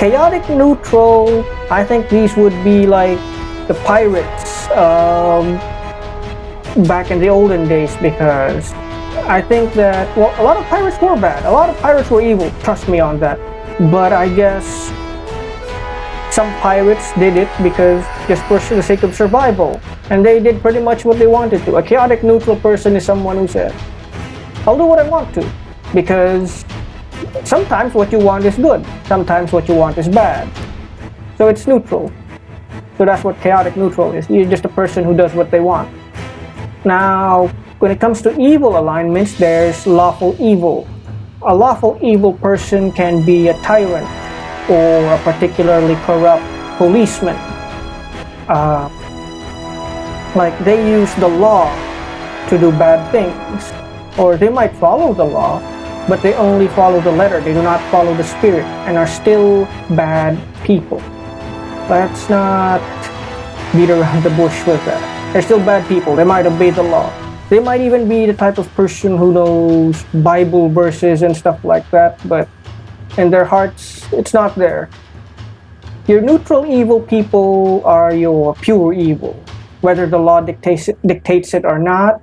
Chaotic neutral, I think these would be like the pirates back in the olden days, because I think that, well, a lot of pirates were bad, a lot of pirates were evil, trust me on that, but I guess some pirates did it because just for the sake of survival, and they did pretty much what they wanted to. A chaotic neutral person is someone who said, I'll do what I want to, because sometimes what you want is good, sometimes what you want is bad, so it's neutral. So that's what chaotic neutral is. You're just a person who does what they want. Now, when it comes to evil alignments, there's lawful evil. A lawful evil person can be a tyrant or a particularly corrupt policeman. Like they use the law to do bad things, or they might follow the law, but they only follow the letter, they do not follow the spirit, and are still bad people. Let's not beat around the bush with that. They're still bad people, they might obey the law. They might even be the type of person who knows Bible verses and stuff like that, but in their hearts, it's not there. Your neutral evil people are your pure evil. Whether the law dictates it or not,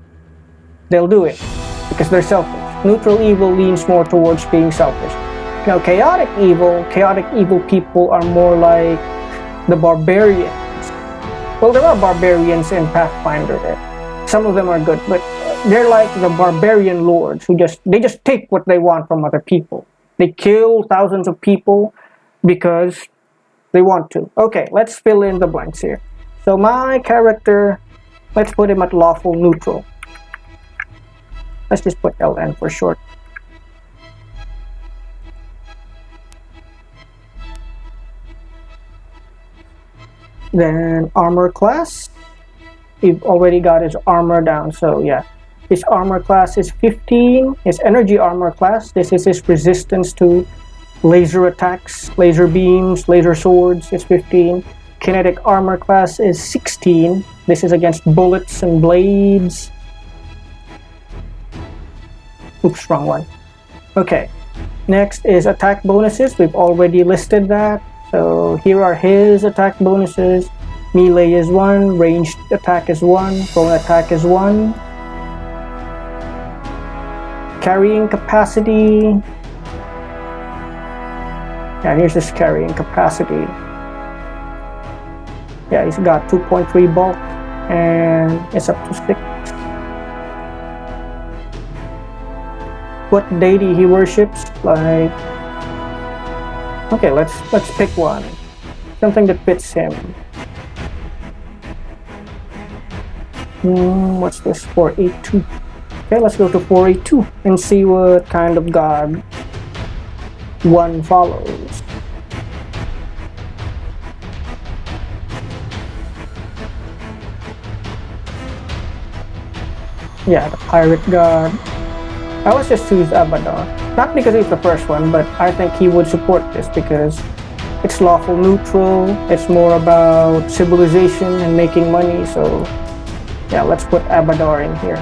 they'll do it because they're selfish. Neutral evil leans more towards being selfish. Now, chaotic evil people are more like the barbarians. Well, there are barbarians in Pathfinder there. Some of them are good, but they're like the barbarian lords who just take what they want from other people. They kill thousands of people because they want to. Okay, let's fill in the blanks here. So my character, let's put him at lawful neutral. Let's just put LN for short. Then armor class. We've already got his armor down, so yeah. His armor class is 15. His energy armor class, this is his resistance to laser attacks, laser beams, laser swords, is 15. Kinetic armor class is 16. This is against bullets and blades. Oops, wrong one. Okay, next is attack bonuses. We've already listed that. So here are his attack bonuses. Melee is 1, ranged attack is 1, prone attack is 1. Carrying capacity. Yeah, here's his carrying capacity. Yeah, he's got 2.3 bulk and it's up to 6. What deity he worships, like Okay, let's pick one. Something that fits him. What's this? 482. Okay, let's go to 482 and see what kind of god one follows. Yeah, the pirate god. I was just choose Abaddon. Not because he's the first one, but I think he would support this because it's lawful neutral, it's more about civilization and making money, so yeah, let's put Abadar in here.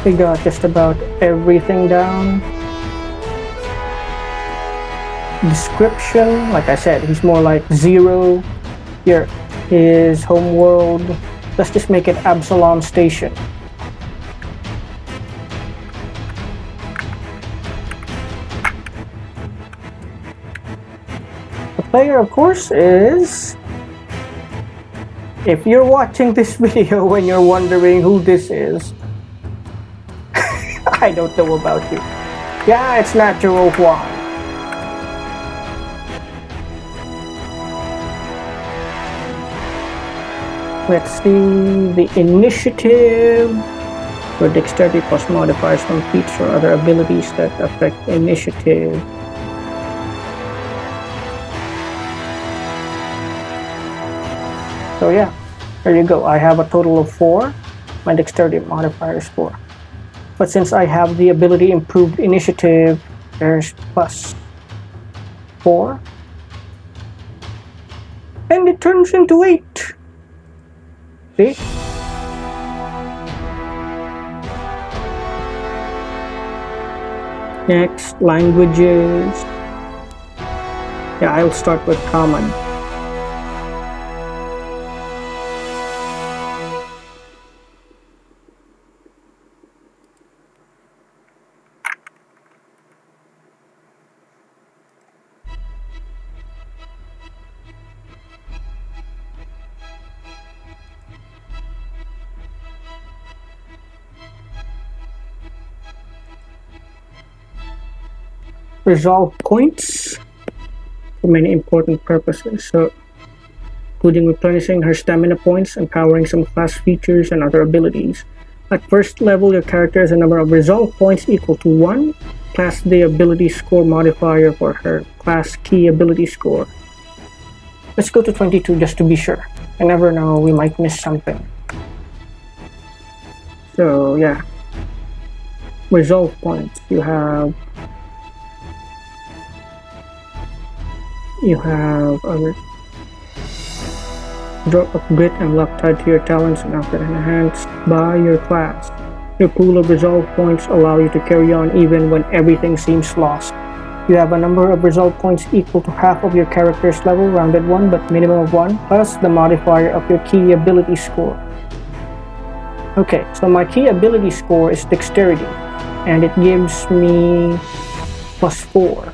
We got just about everything down. Description, like I said, he's more like Zero. Here, his homeworld. Let's just make it Absalom Station. The player, of course, is... If you're watching this video and you're wondering who this is, I don't know about you. Yeah, it's Natural Juan. Let's see the initiative. For dexterity plus modifiers from feats or other abilities that affect initiative. So yeah, there you go. I have a total of 4. My dexterity modifier is 4. But since I have the ability improved initiative, there's plus 4. And it turns into 8. See? Next, languages. Yeah, I'll start with common. Resolve points for many important purposes, so including replenishing her stamina points, empowering some class features and other abilities. At first level, your character has a number of resolve points equal to 1, plus the ability score modifier for her class key ability score. Let's go to 22 just to be sure. I never know, we might miss something. So yeah, resolve points. You have others. Drop of grit and luck tied to your talents and often enhanced by your class. Your pool of resolve points allow you to carry on even when everything seems lost. You have a number of resolve points equal to half of your character's level, rounded 1, but minimum of 1, plus the modifier of your key ability score. Okay, so my key ability score is dexterity, and it gives me plus 4.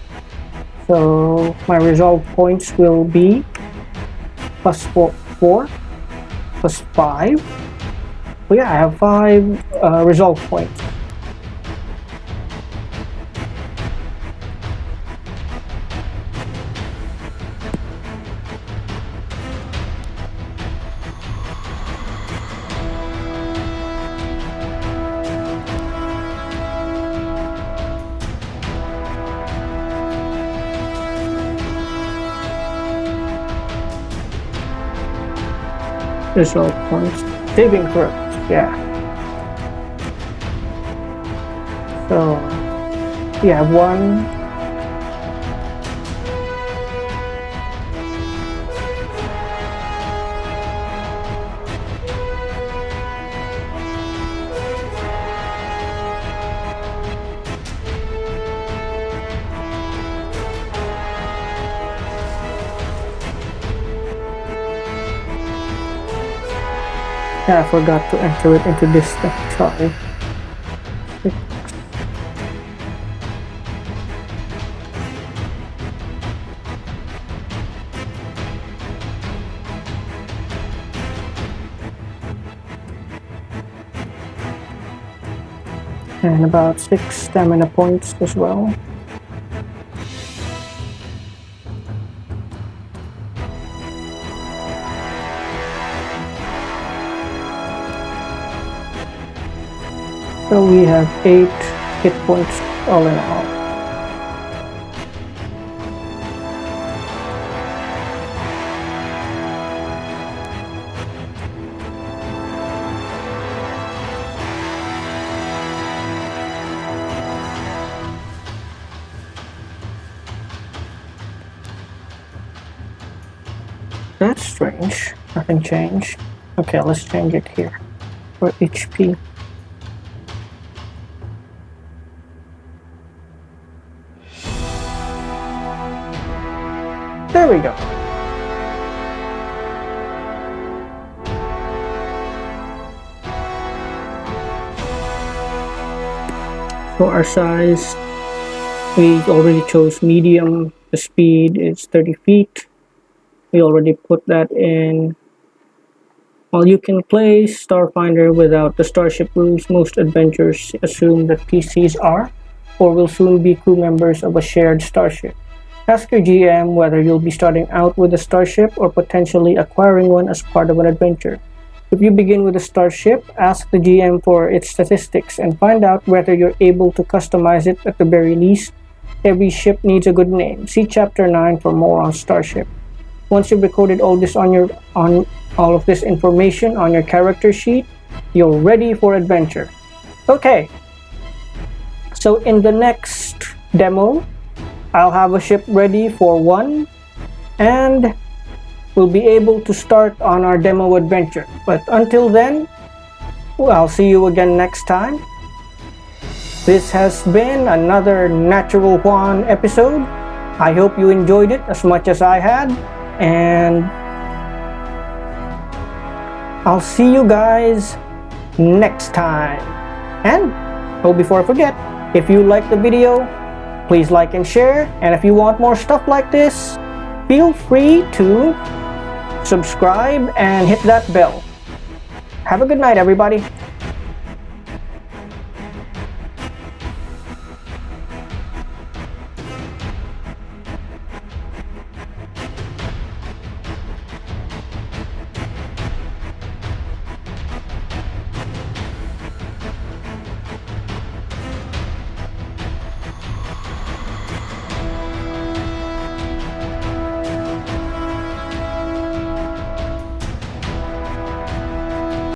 So my resolve points will be plus 4 plus 5. So yeah, I have 5 resolve points. Resolve points. Saving throws, yeah. So you have 1. Yeah, I forgot to enter it into this thing, sorry. And about 6 stamina points as well. So we have 8 hit points all in all. That's strange. Nothing changed. Okay, let's change it here for HP. There we go. For our size, we already chose medium. The speed is 30 feet. We already put that in. While you can play Starfinder without the Starship rules, most adventurers assume that PCs are or will soon be crew members of a shared starship. Ask your GM whether you'll be starting out with a starship or potentially acquiring one as part of an adventure. If you begin with a starship, ask the GM for its statistics and find out whether you're able to customize it at the very least. Every ship needs a good name. See Chapter 9 for more on Starship. Once you've recorded all of this information on your character sheet, you're ready for adventure. Okay, so in the next demo, I'll have a ship ready for 1, and we'll be able to start on our demo adventure. But until then, I'll see you again next time. This has been another Natural Juan episode. I hope you enjoyed it as much as I had, and I'll see you guys next time. And before I forget, if you like the video, please like and share, and if you want more stuff like this, feel free to subscribe and hit that bell. Have a good night, everybody.